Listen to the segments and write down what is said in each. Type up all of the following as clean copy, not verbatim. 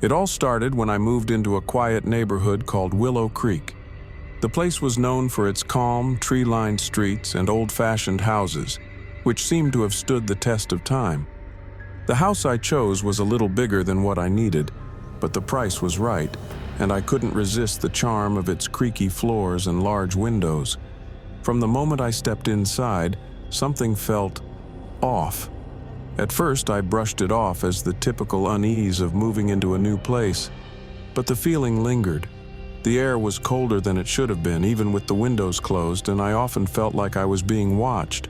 It all started when I moved into a quiet neighborhood called Willow Creek. The place was known for its calm, tree-lined streets and old-fashioned houses, which seemed to have stood the test of time. The house I chose was a little bigger than what I needed, but the price was right, and I couldn't resist the charm of its creaky floors and large windows. From the moment I stepped inside, something felt off. At first, I brushed it off as the typical unease of moving into a new place, but the feeling lingered. The air was colder than it should have been, even with the windows closed, and I often felt like I was being watched.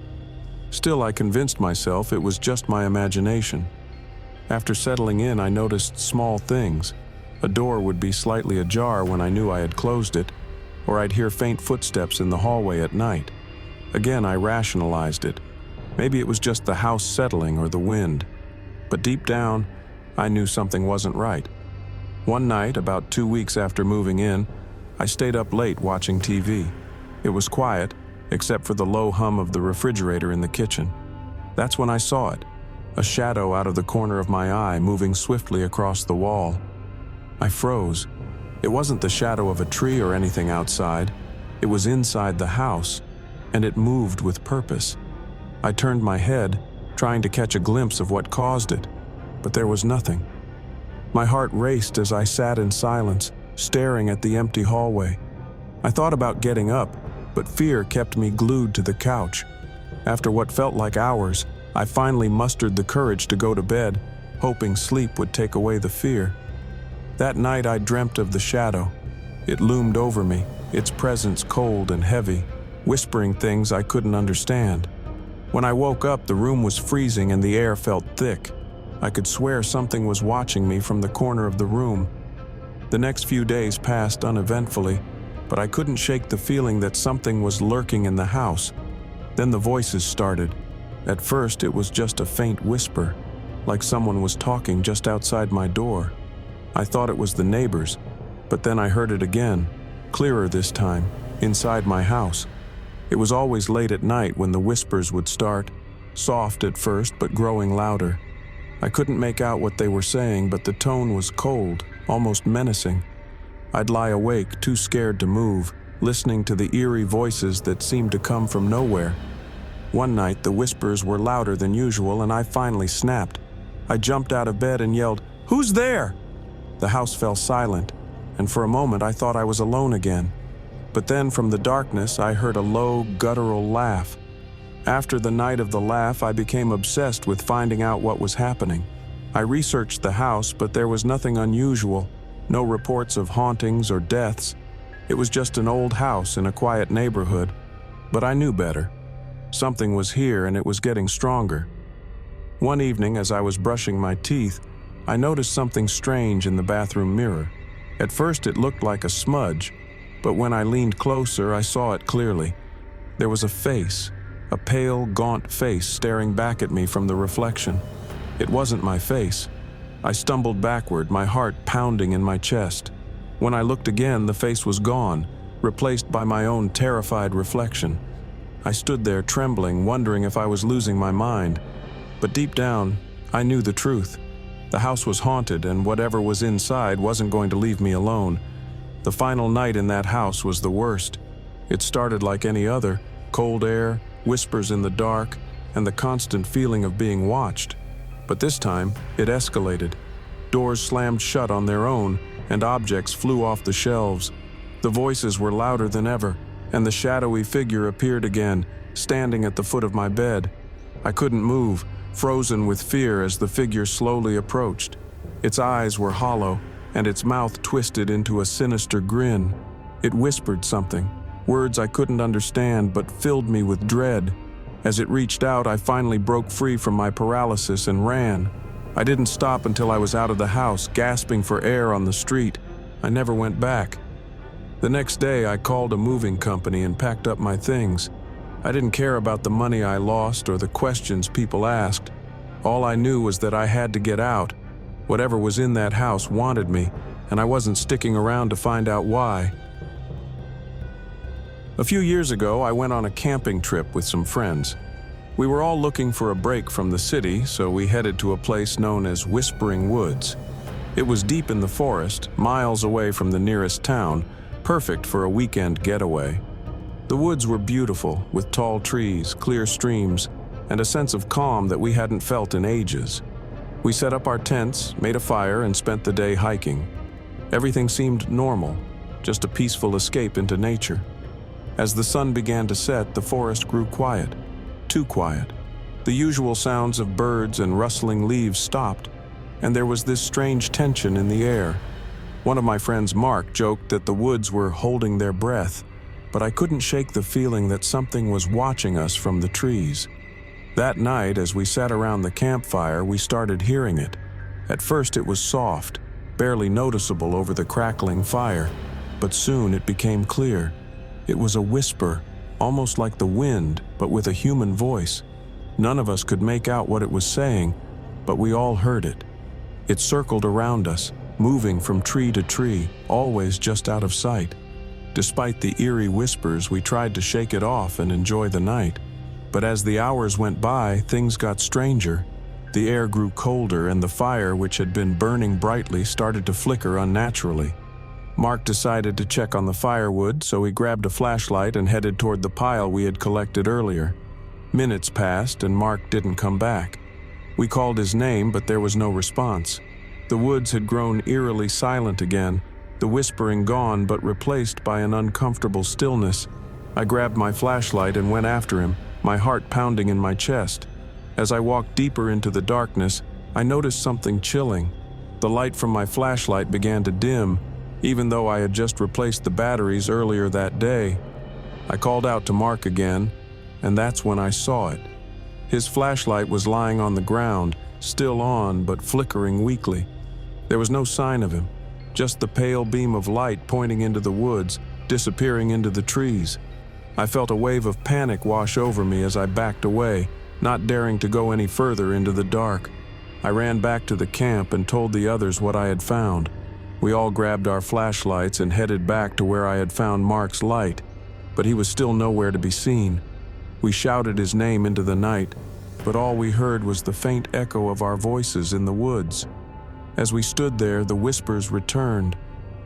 Still, I convinced myself it was just my imagination. After settling in, I noticed small things. A door would be slightly ajar when I knew I had closed it, or I'd hear faint footsteps in the hallway at night. Again, I rationalized it. Maybe it was just the house settling or the wind. But deep down, I knew something wasn't right. One night, about 2 weeks after moving in, I stayed up late watching TV. It was quiet, except for the low hum of the refrigerator in the kitchen. That's when I saw it, a shadow out of the corner of my eye moving swiftly across the wall. I froze. It wasn't the shadow of a tree or anything outside. It was inside the house, and it moved with purpose. I turned my head, trying to catch a glimpse of what caused it, but there was nothing. My heart raced as I sat in silence, staring at the empty hallway. I thought about getting up, but fear kept me glued to the couch. After what felt like hours, I finally mustered the courage to go to bed, hoping sleep would take away the fear. That night I dreamt of the shadow. It loomed over me, its presence cold and heavy, whispering things I couldn't understand. When I woke up, the room was freezing and the air felt thick. I could swear something was watching me from the corner of the room. The next few days passed uneventfully, but I couldn't shake the feeling that something was lurking in the house. Then the voices started. At first, it was just a faint whisper, like someone was talking just outside my door. I thought it was the neighbors, but then I heard it again, clearer this time, inside my house. It was always late at night when the whispers would start, soft at first but growing louder. I couldn't make out what they were saying, but the tone was cold, almost menacing. I'd lie awake, too scared to move, listening to the eerie voices that seemed to come from nowhere. One night, the whispers were louder than usual, and I finally snapped. I jumped out of bed and yelled, "Who's there?" The house fell silent, and for a moment I thought I was alone again. But then from the darkness, I heard a low, guttural laugh. After the night of the laugh, I became obsessed with finding out what was happening. I researched the house, but there was nothing unusual, no reports of hauntings or deaths. It was just an old house in a quiet neighborhood, but I knew better. Something was here, and it was getting stronger. One evening, as I was brushing my teeth, I noticed something strange in the bathroom mirror. At first, it looked like a smudge, but when I leaned closer, I saw it clearly. There was a face, a pale, gaunt face staring back at me from the reflection. It wasn't my face. I stumbled backward, my heart pounding in my chest. When I looked again, the face was gone, replaced by my own terrified reflection. I stood there trembling, wondering if I was losing my mind. But deep down, I knew the truth. The house was haunted, and whatever was inside wasn't going to leave me alone. The final night in that house was the worst. It started like any other, cold air, whispers in the dark, and the constant feeling of being watched. But this time, it escalated. Doors slammed shut on their own, and objects flew off the shelves. The voices were louder than ever, and the shadowy figure appeared again, standing at the foot of my bed. I couldn't move, frozen with fear as the figure slowly approached. Its eyes were hollow, and its mouth twisted into a sinister grin. It whispered something, words I couldn't understand but filled me with dread. As it reached out, I finally broke free from my paralysis and ran. I didn't stop until I was out of the house, gasping for air on the street. I never went back. The next day, I called a moving company and packed up my things. I didn't care about the money I lost or the questions people asked. All I knew was that I had to get out. Whatever was in that house wanted me, and I wasn't sticking around to find out why. A few years ago, I went on a camping trip with some friends. We were all looking for a break from the city, so we headed to a place known as Whispering Woods. It was deep in the forest, miles away from the nearest town, perfect for a weekend getaway. The woods were beautiful, with tall trees, clear streams, and a sense of calm that we hadn't felt in ages. We set up our tents, made a fire, and spent the day hiking. Everything seemed normal, just a peaceful escape into nature. As the sun began to set, the forest grew quiet, too quiet. The usual sounds of birds and rustling leaves stopped, and there was this strange tension in the air. One of my friends, Mark, joked that the woods were holding their breath, but I couldn't shake the feeling that something was watching us from the trees. That night, as we sat around the campfire, we started hearing it. At first it was soft, barely noticeable over the crackling fire, but soon it became clear. It was a whisper, almost like the wind, but with a human voice. None of us could make out what it was saying, but we all heard it. It circled around us, moving from tree to tree, always just out of sight. Despite the eerie whispers, we tried to shake it off and enjoy the night. But as the hours went by, things got stranger. The air grew colder, and the fire, which had been burning brightly, started to flicker unnaturally. Mark decided to check on the firewood, so he grabbed a flashlight and headed toward the pile we had collected earlier. Minutes passed, and Mark didn't come back. We called his name, but there was no response. The woods had grown eerily silent again, the whispering gone but replaced by an uncomfortable stillness. I grabbed my flashlight and went after him, my heart pounding in my chest. As I walked deeper into the darkness, I noticed something chilling. The light from my flashlight began to dim, even though I had just replaced the batteries earlier that day. I called out to Mark again, and that's when I saw it. His flashlight was lying on the ground, still on but flickering weakly. There was no sign of him, just the pale beam of light pointing into the woods, disappearing into the trees. I felt a wave of panic wash over me as I backed away, not daring to go any further into the dark. I ran back to the camp and told the others what I had found. We all grabbed our flashlights and headed back to where I had found Mark's light, but he was still nowhere to be seen. We shouted his name into the night, but all we heard was the faint echo of our voices in the woods. As we stood there, the whispers returned.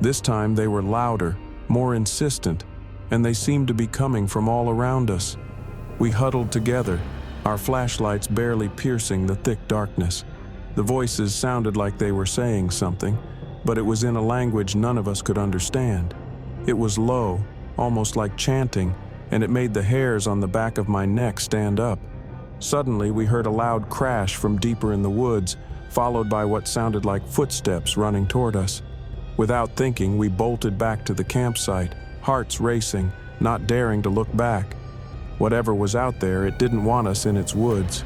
This time they were louder, more insistent, and they seemed to be coming from all around us. We huddled together, our flashlights barely piercing the thick darkness. The voices sounded like they were saying something, but it was in a language none of us could understand. It was low, almost like chanting, and it made the hairs on the back of my neck stand up. Suddenly, we heard a loud crash from deeper in the woods, followed by what sounded like footsteps running toward us. Without thinking, we bolted back to the campsite, hearts racing, not daring to look back. Whatever was out there, it didn't want us in its woods.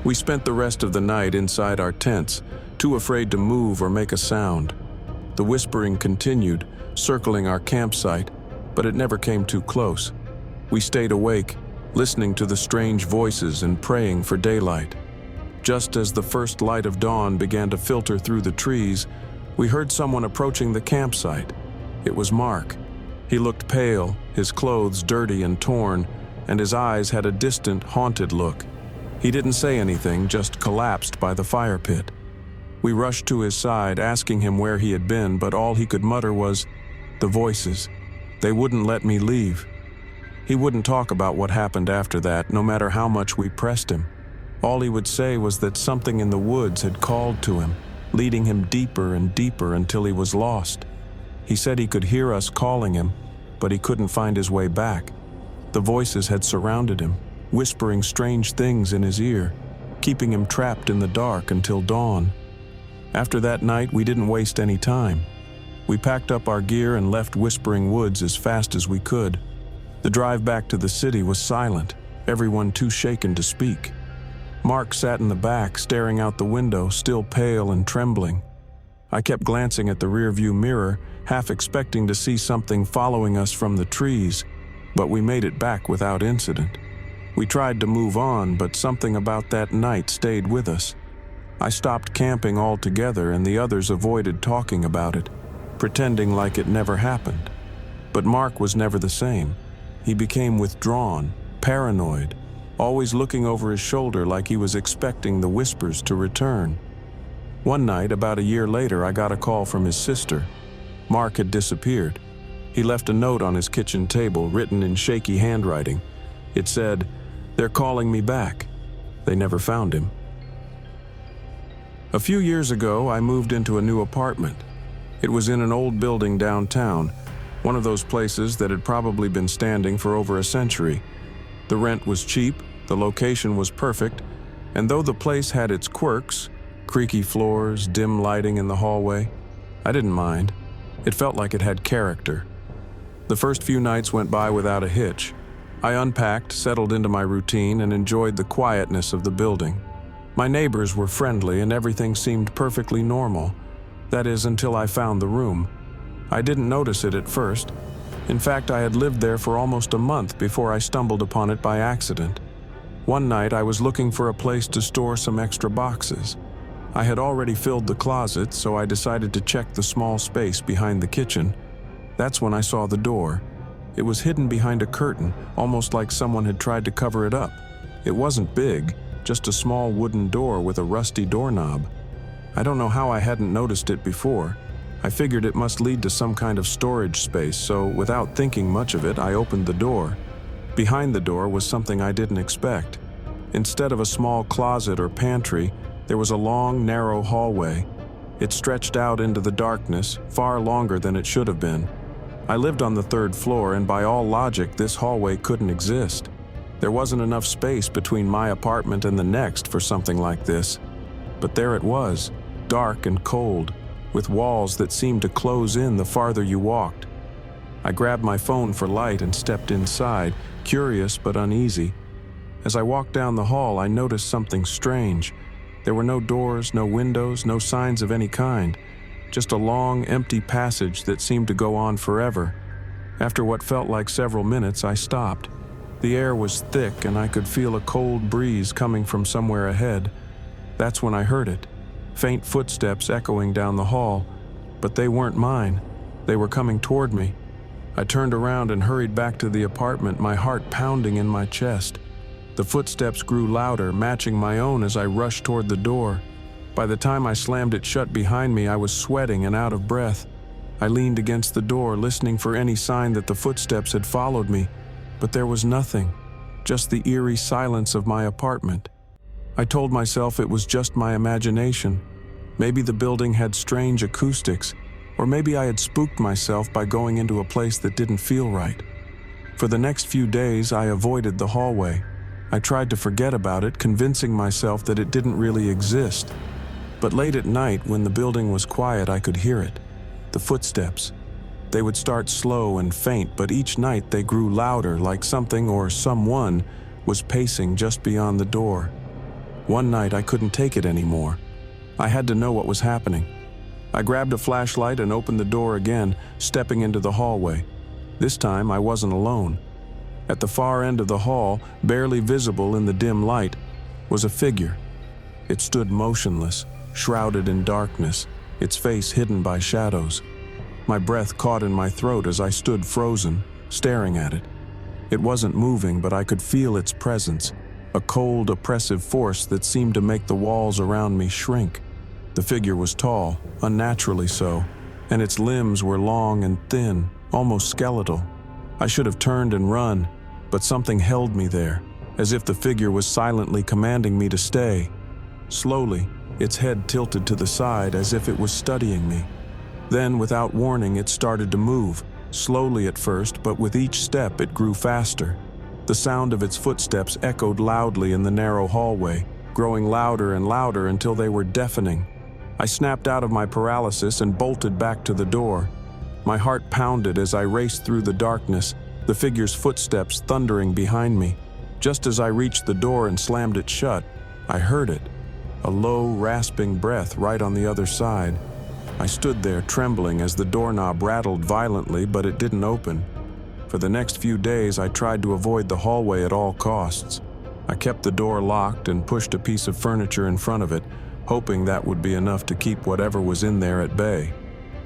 We spent the rest of the night inside our tents, too afraid to move or make a sound. The whispering continued, circling our campsite, but it never came too close. We stayed awake, listening to the strange voices and praying for daylight. Just as the first light of dawn began to filter through the trees, we heard someone approaching the campsite. It was Mark. He looked pale, his clothes dirty and torn, and his eyes had a distant, haunted look. He didn't say anything, just collapsed by the fire pit. We rushed to his side, asking him where he had been, but all he could mutter was, "The voices. They wouldn't let me leave." He wouldn't talk about what happened after that, no matter how much we pressed him. All he would say was that something in the woods had called to him, leading him deeper and deeper until he was lost. He said he could hear us calling him, but he couldn't find his way back. The voices had surrounded him, whispering strange things in his ear, keeping him trapped in the dark until dawn. After that night, we didn't waste any time. We packed up our gear and left Whispering Woods as fast as we could. The drive back to the city was silent, everyone too shaken to speak. Mark sat in the back, staring out the window, still pale and trembling. I kept glancing at the rearview mirror, half expecting to see something following us from the trees, but we made it back without incident. We tried to move on, but something about that night stayed with us. I stopped camping altogether, and the others avoided talking about it, pretending like it never happened. But Mark was never the same. He became withdrawn, paranoid, always looking over his shoulder like he was expecting the whispers to return. One night, about a year later, I got a call from his sister. Mark had disappeared. He left a note on his kitchen table, written in shaky handwriting. It said, "They're calling me back." They never found him. A few years ago, I moved into a new apartment. It was in an old building downtown, one of those places that had probably been standing for over a century. The rent was cheap, the location was perfect, and though the place had its quirks, creaky floors, dim lighting in the hallway, I didn't mind. It felt like it had character. The first few nights went by without a hitch. I unpacked, settled into my routine, and enjoyed the quietness of the building. My neighbors were friendly and everything seemed perfectly normal. That is, until I found the room. I didn't notice it at first. In fact, I had lived there for almost a month before I stumbled upon it by accident. One night, I was looking for a place to store some extra boxes. I had already filled the closet, so I decided to check the small space behind the kitchen. That's when I saw the door. It was hidden behind a curtain, almost like someone had tried to cover it up. It wasn't big, just a small wooden door with a rusty doorknob. I don't know how I hadn't noticed it before. I figured it must lead to some kind of storage space, so without thinking much of it, I opened the door. Behind the door was something I didn't expect. Instead of a small closet or pantry, there was a long, narrow hallway. It stretched out into the darkness, far longer than it should have been. I lived on the 3rd floor, and by all logic, this hallway couldn't exist. There wasn't enough space between my apartment and the next for something like this. But there it was, dark and cold, with walls that seemed to close in the farther you walked. I grabbed my phone for light and stepped inside, curious but uneasy. As I walked down the hall, I noticed something strange. There were no doors, no windows, no signs of any kind. Just a long, empty passage that seemed to go on forever. After what felt like several minutes, I stopped. The air was thick and I could feel a cold breeze coming from somewhere ahead. That's when I heard it. Faint footsteps echoing down the hall, but they weren't mine. They were coming toward me. I turned around and hurried back to the apartment, my heart pounding in my chest. The footsteps grew louder, matching my own as I rushed toward the door. By the time I slammed it shut behind me, I was sweating and out of breath. I leaned against the door, listening for any sign that the footsteps had followed me, but there was nothing, just the eerie silence of my apartment. I told myself it was just my imagination. Maybe the building had strange acoustics, or maybe I had spooked myself by going into a place that didn't feel right. For the next few days, I avoided the hallway. I tried to forget about it, convincing myself that it didn't really exist. But late at night, when the building was quiet, I could hear it. The footsteps. They would start slow and faint, but each night they grew louder, like something or someone was pacing just beyond the door. One night I couldn't take it anymore. I had to know what was happening. I grabbed a flashlight and opened the door again, stepping into the hallway. This time I wasn't alone. At the far end of the hall, barely visible in the dim light, was a figure. It stood motionless, shrouded in darkness, its face hidden by shadows. My breath caught in my throat as I stood frozen, staring at it. It wasn't moving, but I could feel its presence, a cold, oppressive force that seemed to make the walls around me shrink. The figure was tall, unnaturally so, and its limbs were long and thin, almost skeletal. I should have turned and run, but something held me there, as if the figure was silently commanding me to stay. Slowly, its head tilted to the side as if it was studying me. Then, without warning, it started to move, slowly at first, but with each step it grew faster. The sound of its footsteps echoed loudly in the narrow hallway, growing louder and louder until they were deafening. I snapped out of my paralysis and bolted back to the door. My heart pounded as I raced through the darkness, the figure's footsteps thundering behind me. Just as I reached the door and slammed it shut, I heard it, a low, rasping breath right on the other side. I stood there trembling as the doorknob rattled violently, but it didn't open. For the next few days, I tried to avoid the hallway at all costs. I kept the door locked and pushed a piece of furniture in front of it, hoping that would be enough to keep whatever was in there at bay.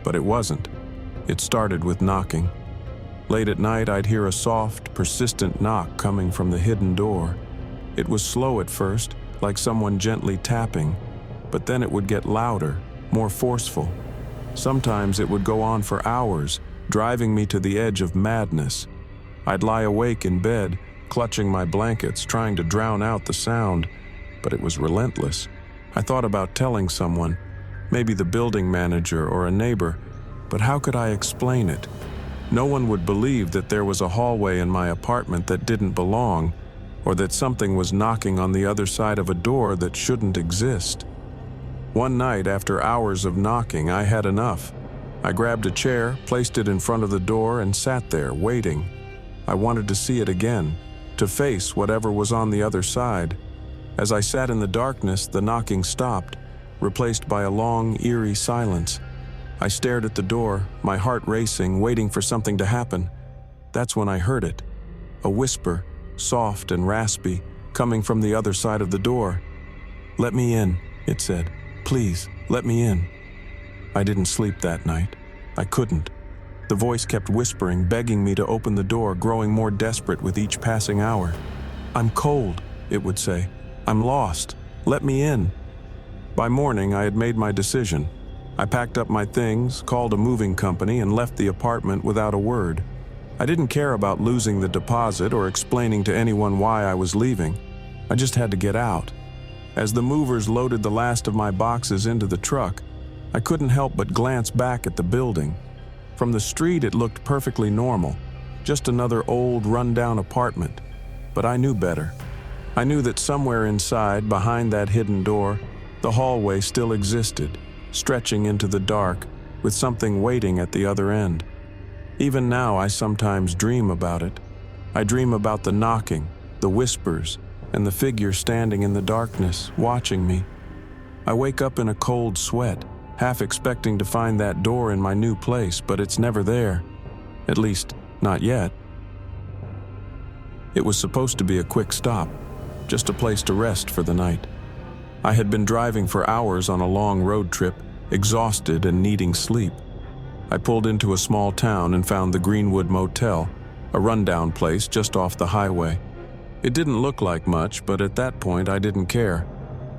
But it wasn't. It started with knocking. Late at night, I'd hear a soft, persistent knock coming from the hidden door. It was slow at first, like someone gently tapping. but then it would get louder, more forceful. Sometimes it would go on for hours, driving me to the edge of madness. I'd lie awake in bed, clutching my blankets, trying to drown out the sound, but it was relentless. I thought about telling someone, maybe the building manager or a neighbor, but how could I explain it? No one would believe that there was a hallway in my apartment that didn't belong, or that something was knocking on the other side of a door that shouldn't exist. One night, after hours of knocking, I had enough. I grabbed a chair, placed it in front of the door, and sat there, waiting. I wanted to see it again, to face whatever was on the other side. As I sat in the darkness, the knocking stopped, replaced by a long, eerie silence. I stared at the door, my heart racing, waiting for something to happen. That's when I heard it. A whisper, soft and raspy, coming from the other side of the door. "Let me in," it said. "Please, let me in." I didn't sleep that night. I couldn't. The voice kept whispering, begging me to open the door, growing more desperate with each passing hour. "I'm cold," it would say. "I'm lost. Let me in." By morning, I had made my decision. I packed up my things, called a moving company, and left the apartment without a word. I didn't care about losing the deposit or explaining to anyone why I was leaving. I just had to get out. As the movers loaded the last of my boxes into the truck, I couldn't help but glance back at the building. From the street, it looked perfectly normal, just another old, run-down apartment. But I knew better. I knew that somewhere inside, behind that hidden door, the hallway still existed, stretching into the dark, with something waiting at the other end. Even now, I sometimes dream about it. I dream about the knocking, the whispers, and the figure standing in the darkness, watching me. I wake up in a cold sweat, half expecting to find that door in my new place, but it's never there. At least, not yet. It was supposed to be a quick stop, just a place to rest for the night. I had been driving for hours on a long road trip, exhausted and needing sleep. I pulled into a small town and found the Greenwood Motel, a rundown place just off the highway. It didn't look like much, but at that point I didn't care.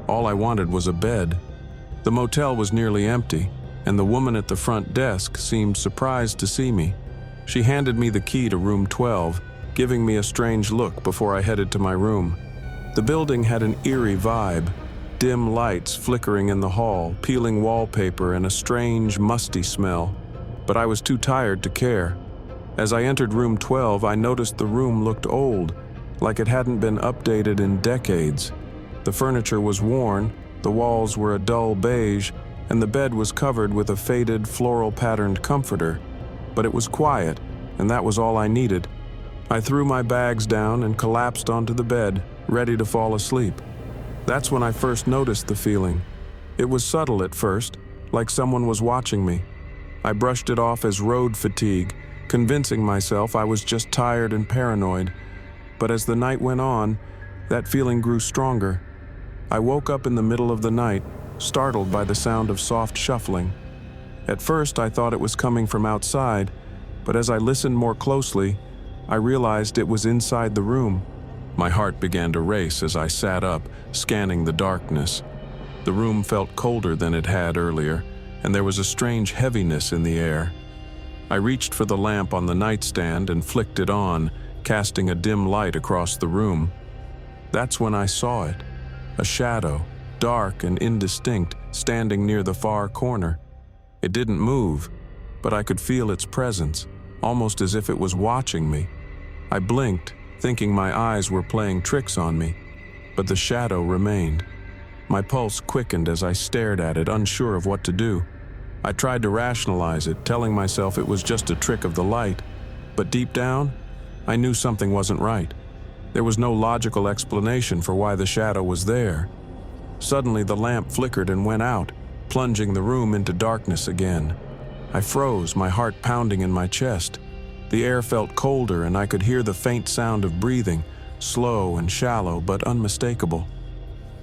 All I wanted was a bed. The motel was nearly empty, and the woman at the front desk seemed surprised to see me. She handed me the key to room 12, giving me a strange look before I headed to my room. The building had an eerie vibe, dim lights flickering in the hall, peeling wallpaper, and a strange, musty smell. But I was too tired to care. As I entered room 12, I noticed the room looked old, like it hadn't been updated in decades. The furniture was worn, the walls were a dull beige, and the bed was covered with a faded, floral-patterned comforter. But it was quiet, and that was all I needed. I threw my bags down and collapsed onto the bed, ready to fall asleep. That's when I first noticed the feeling. It was subtle at first, like someone was watching me. I brushed it off as road fatigue, convincing myself I was just tired and paranoid. But as the night went on, that feeling grew stronger. I woke up in the middle of the night, startled by the sound of soft shuffling. At first, I thought it was coming from outside, but as I listened more closely, I realized it was inside the room. My heart began to race as I sat up, scanning the darkness. The room felt colder than it had earlier, and there was a strange heaviness in the air. I reached for the lamp on the nightstand and flicked it on, casting a dim light across the room. That's when I saw it. A shadow, dark and indistinct, standing near the far corner. It didn't move, but I could feel its presence, almost as if it was watching me. I blinked, thinking my eyes were playing tricks on me, but the shadow remained. My pulse quickened as I stared at it, unsure of what to do. I tried to rationalize it, telling myself it was just a trick of the light, but deep down, I knew something wasn't right. There was no logical explanation for why the shadow was there. Suddenly, the lamp flickered and went out, plunging the room into darkness again. I froze, my heart pounding in my chest. The air felt colder, and I could hear the faint sound of breathing, slow and shallow but unmistakable.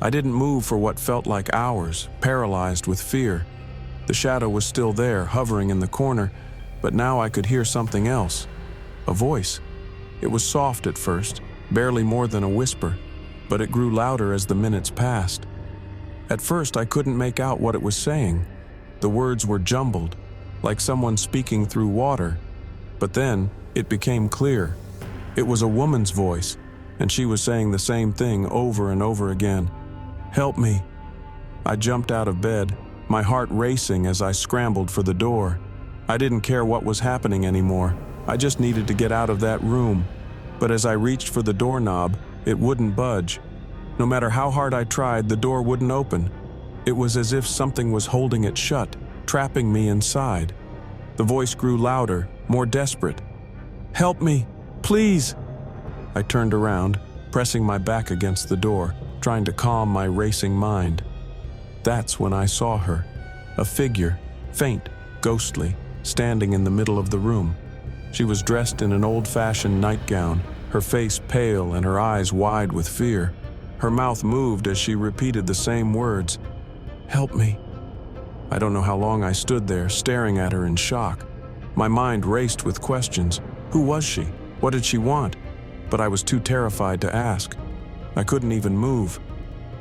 I didn't move for what felt like hours, paralyzed with fear. The shadow was still there, hovering in the corner, but now I could hear something else. A voice. It was soft at first, barely more than a whisper, but it grew louder as the minutes passed. At first, I couldn't make out what it was saying. The words were jumbled, like someone speaking through water. But then, it became clear. It was a woman's voice, and she was saying the same thing over and over again. "Help me." I jumped out of bed, my heart racing as I scrambled for the door. I didn't care what was happening anymore. I just needed to get out of that room. But as I reached for the doorknob, it wouldn't budge. No matter how hard I tried, the door wouldn't open. It was as if something was holding it shut, trapping me inside. The voice grew louder, more desperate. "Help me, please!" I turned around, pressing my back against the door, trying to calm my racing mind. That's when I saw her, a figure, faint, ghostly, standing in the middle of the room. She was dressed in an old-fashioned nightgown, her face pale and her eyes wide with fear. Her mouth moved as she repeated the same words, "Help me." I don't know how long I stood there, staring at her in shock. My mind raced with questions. Who was she? What did she want? But I was too terrified to ask. I couldn't even move.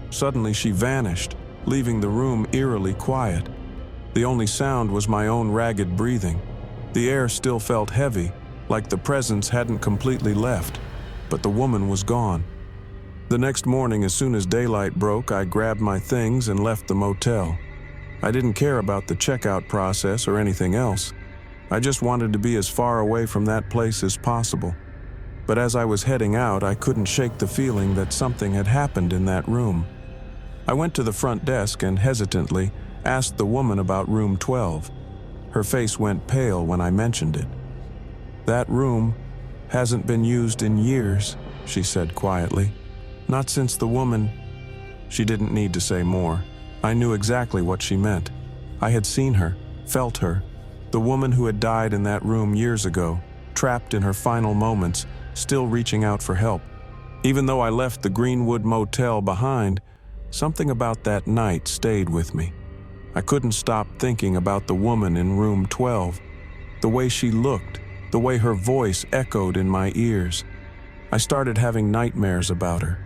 Suddenly she vanished, leaving the room eerily quiet. The only sound was my own ragged breathing. The air still felt heavy, like the presence hadn't completely left, but the woman was gone. The next morning, as soon as daylight broke, I grabbed my things and left the motel. I didn't care about the checkout process or anything else. I just wanted to be as far away from that place as possible. But as I was heading out, I couldn't shake the feeling that something had happened in that room. I went to the front desk and hesitantly asked the woman about room 12. Her face went pale when I mentioned it. "That room hasn't been used in years," she said quietly. "Not since the woman—" She didn't need to say more. I knew exactly what she meant. I had seen her, felt her, the woman who had died in that room years ago, trapped in her final moments, still reaching out for help. Even though I left the Greenwood Motel behind, something about that night stayed with me. I couldn't stop thinking about the woman in room 12, the way she looked, the way her voice echoed in my ears. I started having nightmares about her,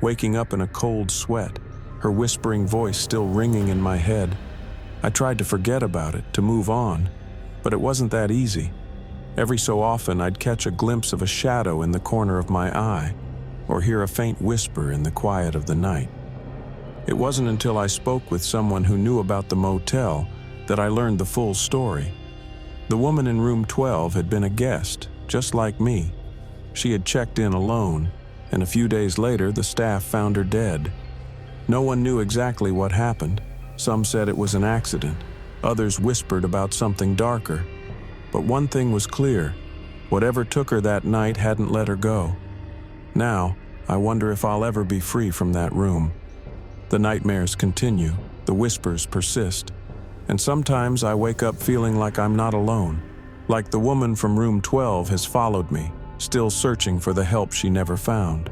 waking up in a cold sweat, her whispering voice still ringing in my head. I tried to forget about it, to move on, but it wasn't that easy. Every so often I'd catch a glimpse of a shadow in the corner of my eye, or hear a faint whisper in the quiet of the night. It wasn't until I spoke with someone who knew about the motel that I learned the full story. The woman in room 12 had been a guest, just like me. She had checked in alone, and a few days later the staff found her dead. No one knew exactly what happened. Some said it was an accident. Others whispered about something darker. But one thing was clear. Whatever took her that night hadn't let her go. Now, I wonder if I'll ever be free from that room. The nightmares continue, the whispers persist, and sometimes I wake up feeling like I'm not alone, like the woman from room 12 has followed me, still searching for the help she never found.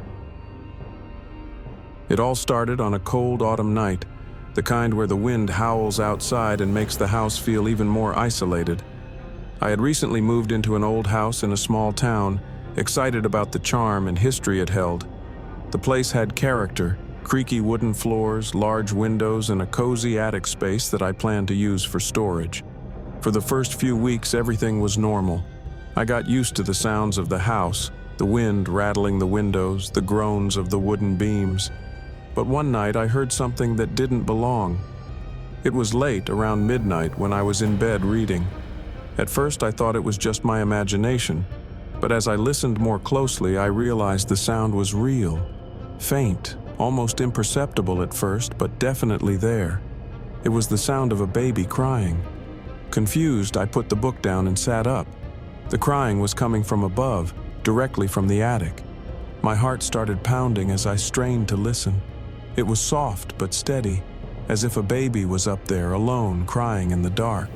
It all started on a cold autumn night, the kind where the wind howls outside and makes the house feel even more isolated. I had recently moved into an old house in a small town, excited about the charm and history it held. The place had character, creaky wooden floors, large windows, and a cozy attic space that I planned to use for storage. For the first few weeks, everything was normal. I got used to the sounds of the house, the wind rattling the windows, the groans of the wooden beams. But one night I heard something that didn't belong. It was late, around midnight, when I was in bed reading. At first I thought it was just my imagination, but as I listened more closely, I realized the sound was real. Faint, almost imperceptible at first, but definitely there. It was the sound of a baby crying. Confused, I put the book down and sat up. The crying was coming from above, directly from the attic. My heart started pounding as I strained to listen. It was soft but steady, as if a baby was up there alone, crying in the dark.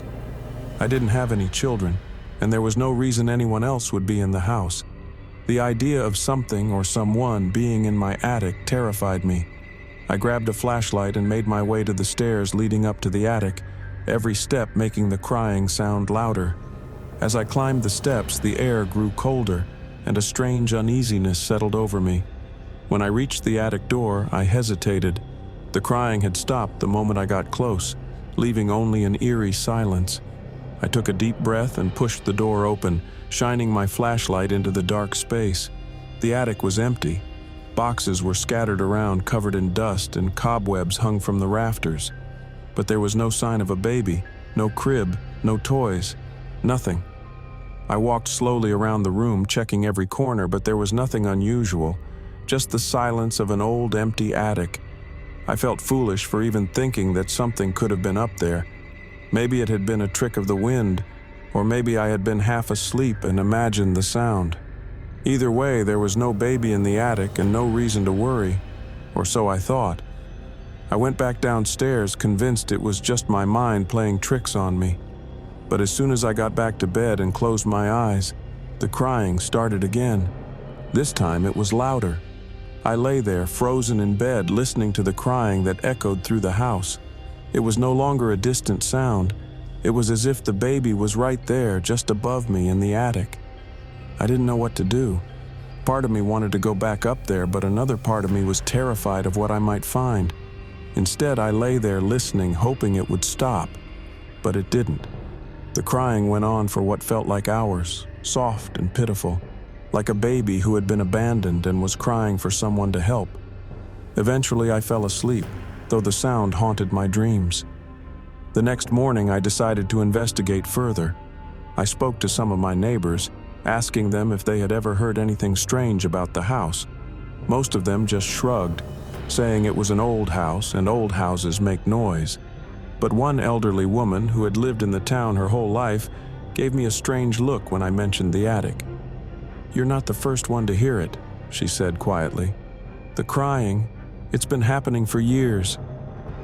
I didn't have any children, and there was no reason anyone else would be in the house. The idea of something or someone being in my attic terrified me. I grabbed a flashlight and made my way to the stairs leading up to the attic, every step making the crying sound louder. As I climbed the steps, the air grew colder, and a strange uneasiness settled over me. When I reached the attic door, I hesitated. The crying had stopped the moment I got close, leaving only an eerie silence. I took a deep breath and pushed the door open, shining my flashlight into the dark space. The attic was empty. Boxes were scattered around, covered in dust, and cobwebs hung from the rafters. But there was no sign of a baby, no crib, no toys, nothing. I walked slowly around the room, checking every corner, but there was nothing unusual, just the silence of an old, empty attic. I felt foolish for even thinking that something could have been up there. Maybe it had been a trick of the wind, or maybe I had been half asleep and imagined the sound. Either way, there was no baby in the attic and no reason to worry, or so I thought. I went back downstairs, convinced it was just my mind playing tricks on me. But as soon as I got back to bed and closed my eyes, the crying started again. This time it was louder. I lay there, frozen in bed, listening to the crying that echoed through the house. It was no longer a distant sound. It was as if the baby was right there, just above me in the attic. I didn't know what to do. Part of me wanted to go back up there, but another part of me was terrified of what I might find. Instead, I lay there listening, hoping it would stop. But it didn't. The crying went on for what felt like hours, soft and pitiful, like a baby who had been abandoned and was crying for someone to help. Eventually, I fell asleep, though the sound haunted my dreams. The next morning, I decided to investigate further. I spoke to some of my neighbors, asking them if they had ever heard anything strange about the house. Most of them just shrugged, saying it was an old house and old houses make noise. But one elderly woman who had lived in the town her whole life gave me a strange look when I mentioned the attic. "You're not the first one to hear it," she said quietly. "The crying, it's been happening for years."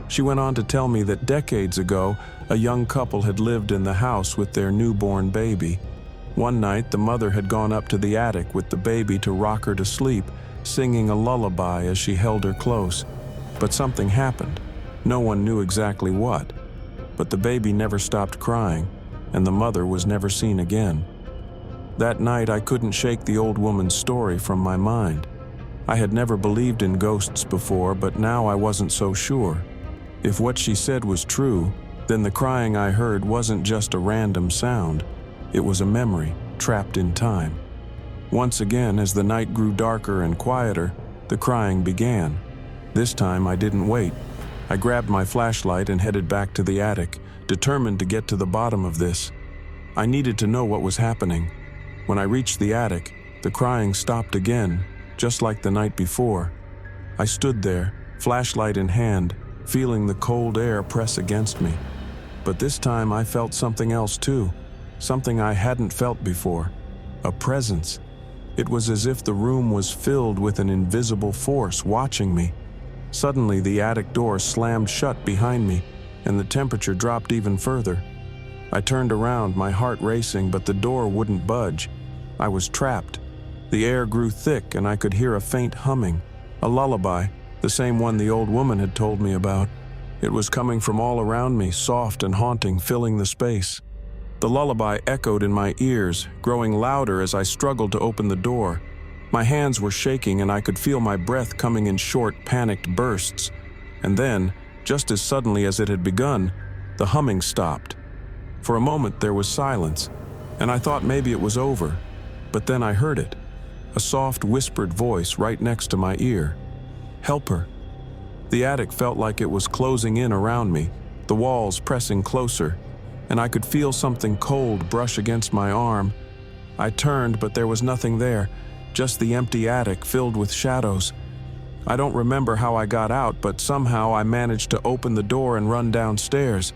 She went on to tell me that decades ago, a young couple had lived in the house with their newborn baby. One night, the mother had gone up to the attic with the baby to rock her to sleep, singing a lullaby as she held her close. But something happened. No one knew exactly what. But the baby never stopped crying, and the mother was never seen again. That night, I couldn't shake the old woman's story from my mind. I had never believed in ghosts before, but now I wasn't so sure. If what she said was true, then the crying I heard wasn't just a random sound. It was a memory, trapped in time. Once again, as the night grew darker and quieter, the crying began. This time, I didn't wait. I grabbed my flashlight and headed back to the attic, determined to get to the bottom of this. I needed to know what was happening. When I reached the attic, the crying stopped again, just like the night before. I stood there, flashlight in hand, feeling the cold air press against me. But this time I felt something else too, something I hadn't felt before, a presence. It was as if the room was filled with an invisible force watching me. Suddenly the attic door slammed shut behind me, and the temperature dropped even further. I turned around, my heart racing, but the door wouldn't budge. I was trapped. The air grew thick and I could hear a faint humming, a lullaby, the same one the old woman had told me about. It was coming from all around me, soft and haunting, filling the space. The lullaby echoed in my ears, growing louder as I struggled to open the door. My hands were shaking and I could feel my breath coming in short, panicked bursts. And then, just as suddenly as it had begun, the humming stopped. For a moment there was silence, and I thought maybe it was over. But then I heard it, a soft, whispered voice right next to my ear. "Help her." The attic felt like it was closing in around me, the walls pressing closer, and I could feel something cold brush against my arm. I turned, but there was nothing there, just the empty attic filled with shadows. I don't remember how I got out, but somehow I managed to open the door and run downstairs.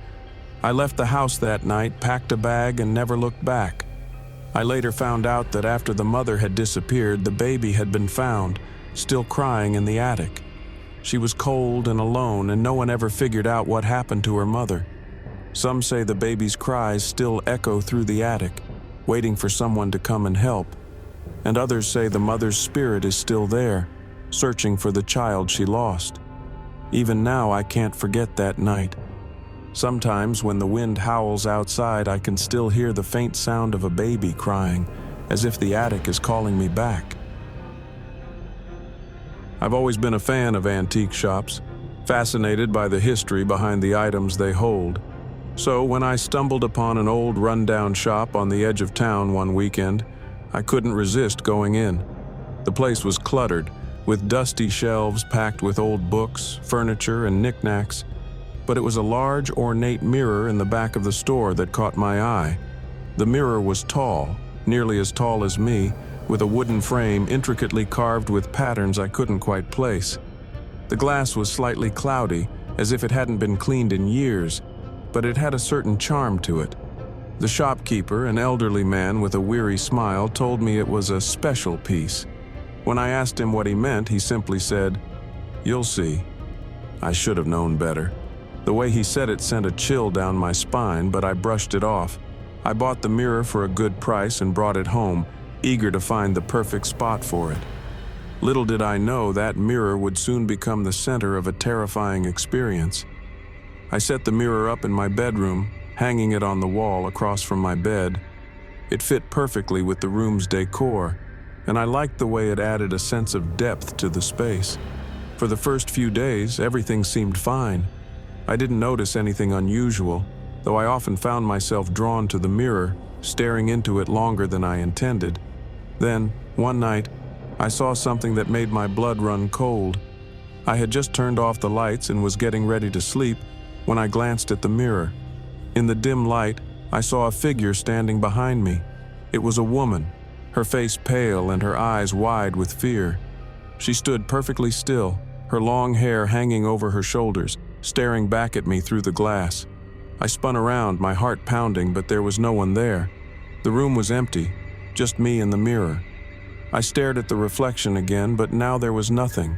I left the house that night, packed a bag, and never looked back. I later found out that after the mother had disappeared, the baby had been found, still crying in the attic. She was cold and alone, and no one ever figured out what happened to her mother. Some say the baby's cries still echo through the attic, waiting for someone to come and help. And others say the mother's spirit is still there, searching for the child she lost. Even now, I can't forget that night. Sometimes when the wind howls outside, I can still hear the faint sound of a baby crying, as if the attic is calling me back. I've always been a fan of antique shops. fascinated by the history behind the items they hold. So when I stumbled upon an old rundown shop on the edge of town one weekend, I couldn't resist going in. The place was cluttered, with dusty shelves packed with old books, furniture, and knickknacks. But it was a large, ornate mirror in the back of the store that caught my eye. The mirror was tall, nearly as tall as me, with a wooden frame intricately carved with patterns I couldn't quite place. The glass was slightly cloudy, as if it hadn't been cleaned in years, but it had a certain charm to it. The shopkeeper, an elderly man with a weary smile, told me it was a special piece. When I asked him what he meant, he simply said, "You'll see." I should have known better. The way he said it sent a chill down my spine, but I brushed it off. I bought the mirror for a good price and brought it home, eager to find the perfect spot for it. Little did I know that mirror would soon become the center of a terrifying experience. I set the mirror up in my bedroom, hanging it on the wall across from my bed. It fit perfectly with the room's decor, and I liked the way it added a sense of depth to the space. For the first few days, everything seemed fine. I didn't notice anything unusual, though I often found myself drawn to the mirror, staring into it longer than I intended. Then, one night, I saw something that made my blood run cold. I had just turned off the lights and was getting ready to sleep when I glanced at the mirror. In the dim light, I saw a figure standing behind me. It was a woman, her face pale and her eyes wide with fear. She stood perfectly still, her long hair hanging over her shoulders, staring back at me through the glass. I spun around, my heart pounding, but there was no one there. The room was empty, just me and the mirror. I stared at the reflection again, but now there was nothing.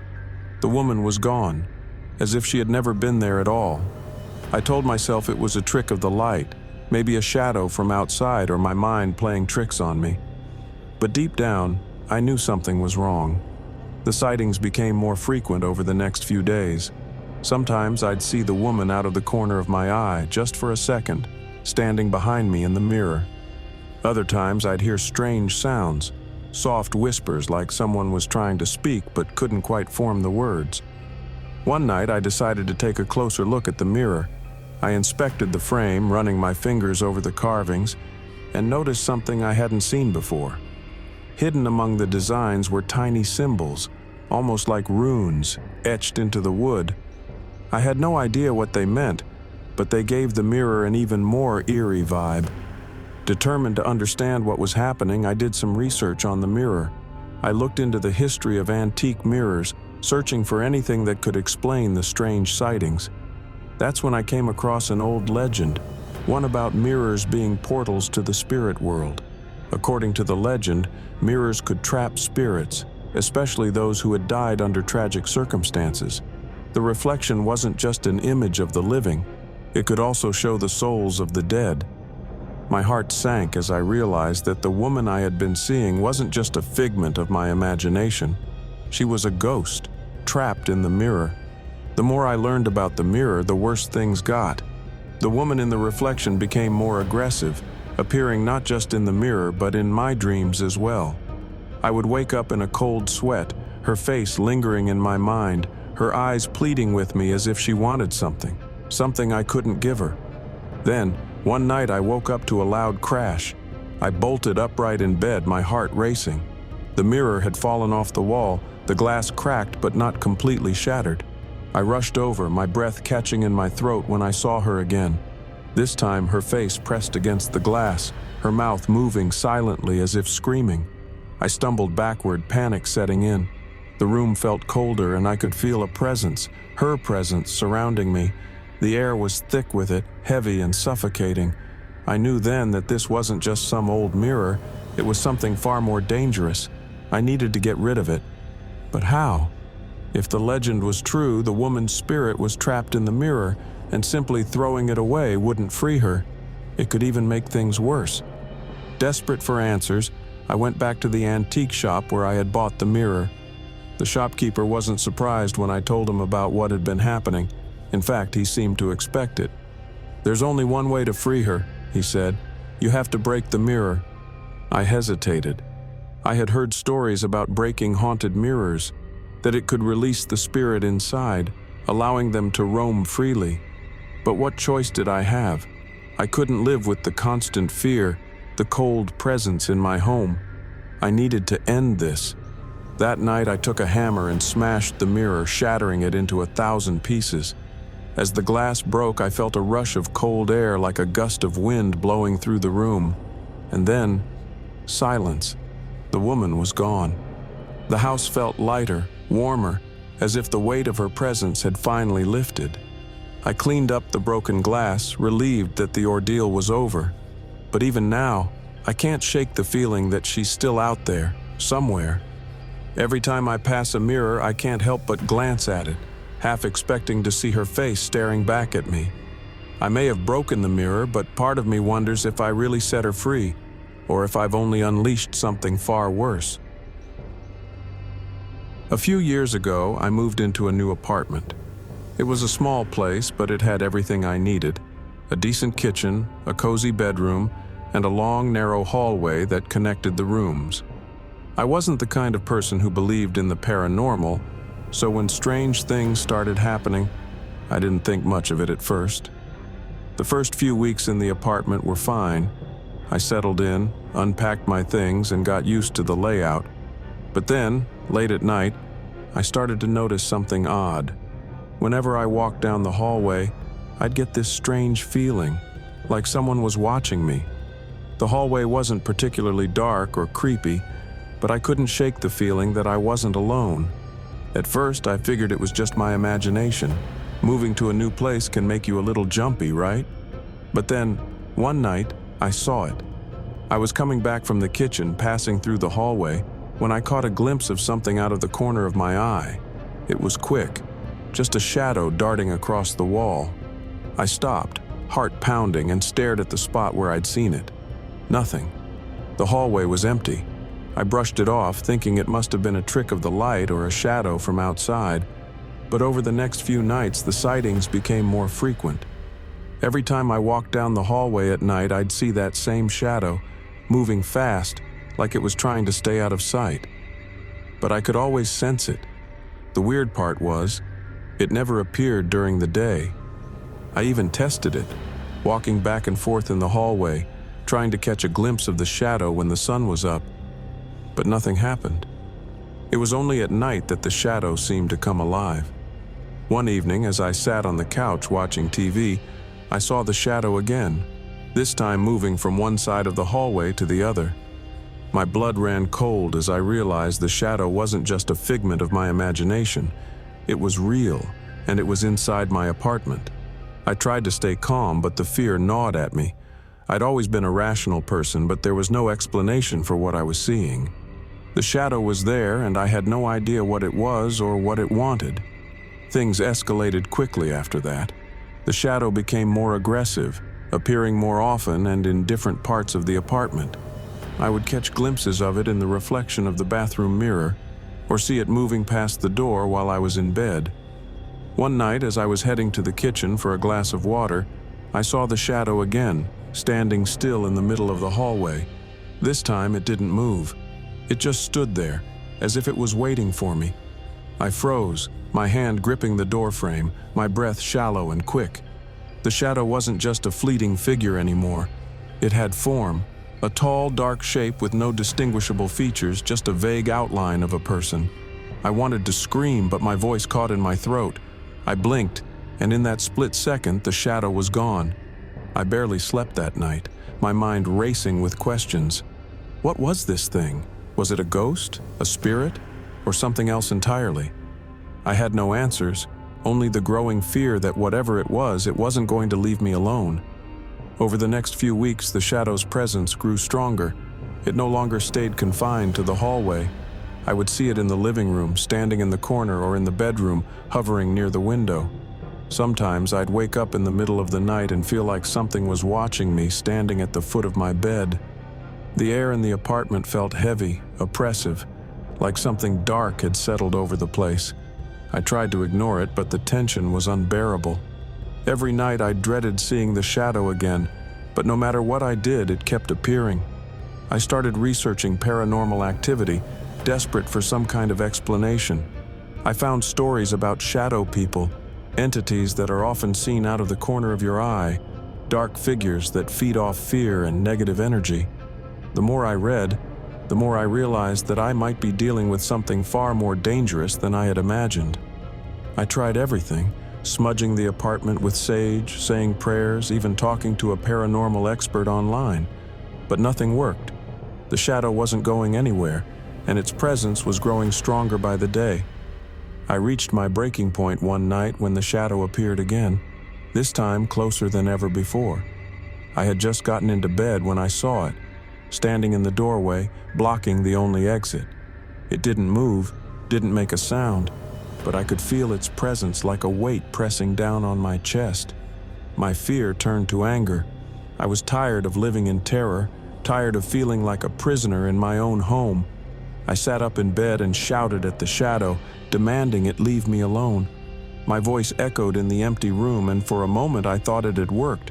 The woman was gone, as if she had never been there at all. I told myself it was a trick of the light, maybe a shadow from outside or my mind playing tricks on me. But deep down, I knew something was wrong. The sightings became more frequent over the next few days. Sometimes I'd see the woman out of the corner of my eye, just for a second, standing behind me in the mirror. Other times I'd hear strange sounds, soft whispers like someone was trying to speak but couldn't quite form the words. One night I decided to take a closer look at the mirror. I inspected the frame, running my fingers over the carvings, and noticed something I hadn't seen before. Hidden among the designs were tiny symbols, almost like runes, etched into the wood. I had no idea what they meant, but they gave the mirror an even more eerie vibe. Determined to understand what was happening, I did some research on the mirror. I looked into the history of antique mirrors, searching for anything that could explain the strange sightings. That's when I came across an old legend, one about mirrors being portals to the spirit world. According to the legend, mirrors could trap spirits, especially those who had died under tragic circumstances. The reflection wasn't just an image of the living, it could also show the souls of the dead. My heart sank as I realized that the woman I had been seeing wasn't just a figment of my imagination. She was a ghost, trapped in the mirror. The more I learned about the mirror, the worse things got. The woman in the reflection became more aggressive, appearing not just in the mirror but in my dreams as well. I would wake up in a cold sweat, her face lingering in my mind, her eyes pleading with me as if she wanted something I couldn't give her. Then, one night I woke up to a loud crash. I bolted upright in bed, my heart racing. The mirror had fallen off the wall, the glass cracked but not completely shattered. I rushed over, my breath catching in my throat when I saw her again. This time her face pressed against the glass, her mouth moving silently as if screaming. I stumbled backward, panic setting in. The room felt colder and I could feel a presence, her presence, surrounding me. The air was thick with it, heavy and suffocating. I knew then that this wasn't just some old mirror, it was something far more dangerous. I needed to get rid of it. But how? If the legend was true, the woman's spirit was trapped in the mirror, and simply throwing it away wouldn't free her. It could even make things worse. Desperate for answers, I went back to the antique shop where I had bought the mirror. The shopkeeper wasn't surprised when I told him about what had been happening. In fact, he seemed to expect it. "There's only one way to free her," he said. "You have to break the mirror." I hesitated. I had heard stories about breaking haunted mirrors, that it could release the spirit inside. allowing them to roam freely. But what choice did I have? I couldn't live with the constant fear, the cold presence in my home. I needed to end this. That night I took a hammer and smashed the mirror, shattering it into 1,000 pieces. As the glass broke, I felt a rush of cold air like a gust of wind blowing through the room. And then, silence. The woman was gone. The house felt lighter, warmer, as if the weight of her presence had finally lifted. I cleaned up the broken glass, relieved that the ordeal was over. But even now, I can't shake the feeling that she's still out there, somewhere. Every time I pass a mirror, I can't help but glance at it, half expecting to see her face staring back at me. I may have broken the mirror, but part of me wonders if I really set her free, or if I've only unleashed something far worse. A few years ago, I moved into a new apartment. It was a small place, but it had everything I needed: a decent kitchen, a cozy bedroom, and a long, narrow hallway that connected the rooms. I wasn't the kind of person who believed in the paranormal, so when strange things started happening, I didn't think much of it at first. The first few weeks in the apartment were fine. I settled in, unpacked my things, and got used to the layout. But then, late at night, I started to notice something odd. Whenever I walked down the hallway, I'd get this strange feeling, like someone was watching me. The hallway wasn't particularly dark or creepy, but I couldn't shake the feeling that I wasn't alone. At first, I figured it was just my imagination. Moving to a new place can make you a little jumpy, right? But then, one night, I saw it. I was coming back from the kitchen, passing through the hallway, when I caught a glimpse of something out of the corner of my eye. It was quick, just a shadow darting across the wall. I stopped, heart pounding, and stared at the spot where I'd seen it. Nothing. The hallway was empty. I brushed it off, thinking it must have been a trick of the light or a shadow from outside. But over the next few nights, the sightings became more frequent. Every time I walked down the hallway at night, I'd see that same shadow, moving fast, like it was trying to stay out of sight. But I could always sense it. The weird part was, it never appeared during the day. I even tested it, walking back and forth in the hallway, trying to catch a glimpse of the shadow when the sun was up. But nothing happened. It was only at night that the shadow seemed to come alive. One evening, as I sat on the couch watching TV, I saw the shadow again, this time moving from one side of the hallway to the other. My blood ran cold as I realized the shadow wasn't just a figment of my imagination. It was real, and it was inside my apartment. I tried to stay calm, but the fear gnawed at me. I'd always been a rational person, but there was no explanation for what I was seeing. The shadow was there, and I had no idea what it was or what it wanted. Things escalated quickly after that. The shadow became more aggressive, appearing more often and in different parts of the apartment. I would catch glimpses of it in the reflection of the bathroom mirror, or see it moving past the door while I was in bed. One night, as I was heading to the kitchen for a glass of water, I saw the shadow again, standing still in the middle of the hallway. This time it didn't move. It just stood there, as if it was waiting for me. I froze, my hand gripping the doorframe, my breath shallow and quick. The shadow wasn't just a fleeting figure anymore. It had form, a tall, dark shape with no distinguishable features, just a vague outline of a person. I wanted to scream, but my voice caught in my throat. I blinked, and in that split second, the shadow was gone. I barely slept that night, my mind racing with questions. What was this thing? Was it a ghost, a spirit, or something else entirely? I had no answers, only the growing fear that whatever it wasn't going to leave me alone. Over the next few weeks, the shadow's presence grew stronger. It no longer stayed confined to the hallway. I would see it in the living room, standing in the corner, or in the bedroom, hovering near the window. Sometimes I'd wake up in the middle of the night and feel like something was watching me, standing at the foot of my bed. The air in the apartment felt heavy, oppressive, like something dark had settled over the place. I tried to ignore it, but the tension was unbearable. Every night I dreaded seeing the shadow again, but no matter what I did, it kept appearing. I started researching paranormal activity, desperate for some kind of explanation. I found stories about shadow people, entities that are often seen out of the corner of your eye, dark figures that feed off fear and negative energy. The more I read, the more I realized that I might be dealing with something far more dangerous than I had imagined. I tried everything, smudging the apartment with sage, saying prayers, even talking to a paranormal expert online. But nothing worked. The shadow wasn't going anywhere, and its presence was growing stronger by the day. I reached my breaking point one night when the shadow appeared again, this time closer than ever before. I had just gotten into bed when I saw it, standing in the doorway, blocking the only exit. It didn't move, didn't make a sound, but I could feel its presence like a weight pressing down on my chest. My fear turned to anger. I was tired of living in terror, tired of feeling like a prisoner in my own home. I sat up in bed and shouted at the shadow, demanding it leave me alone. My voice echoed in the empty room, and for a moment I thought it had worked.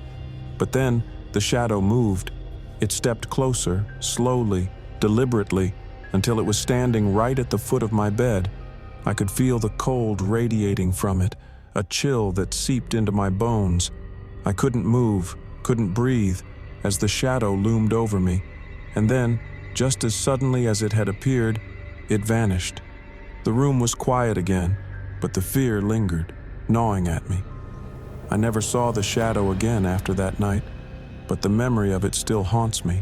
But then the shadow moved. It stepped closer, slowly, deliberately, until it was standing right at the foot of my bed. I could feel the cold radiating from it, a chill that seeped into my bones. I couldn't move, couldn't breathe, as the shadow loomed over me. And then, just as suddenly as it had appeared, it vanished. The room was quiet again, but the fear lingered, gnawing at me. I never saw the shadow again after that night, but the memory of it still haunts me.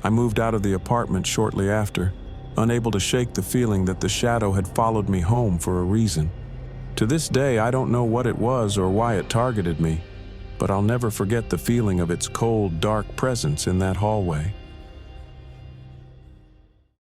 I moved out of the apartment shortly after, unable to shake the feeling that the shadow had followed me home for a reason. To this day, I don't know what it was or why it targeted me, but I'll never forget the feeling of its cold, dark presence in that hallway.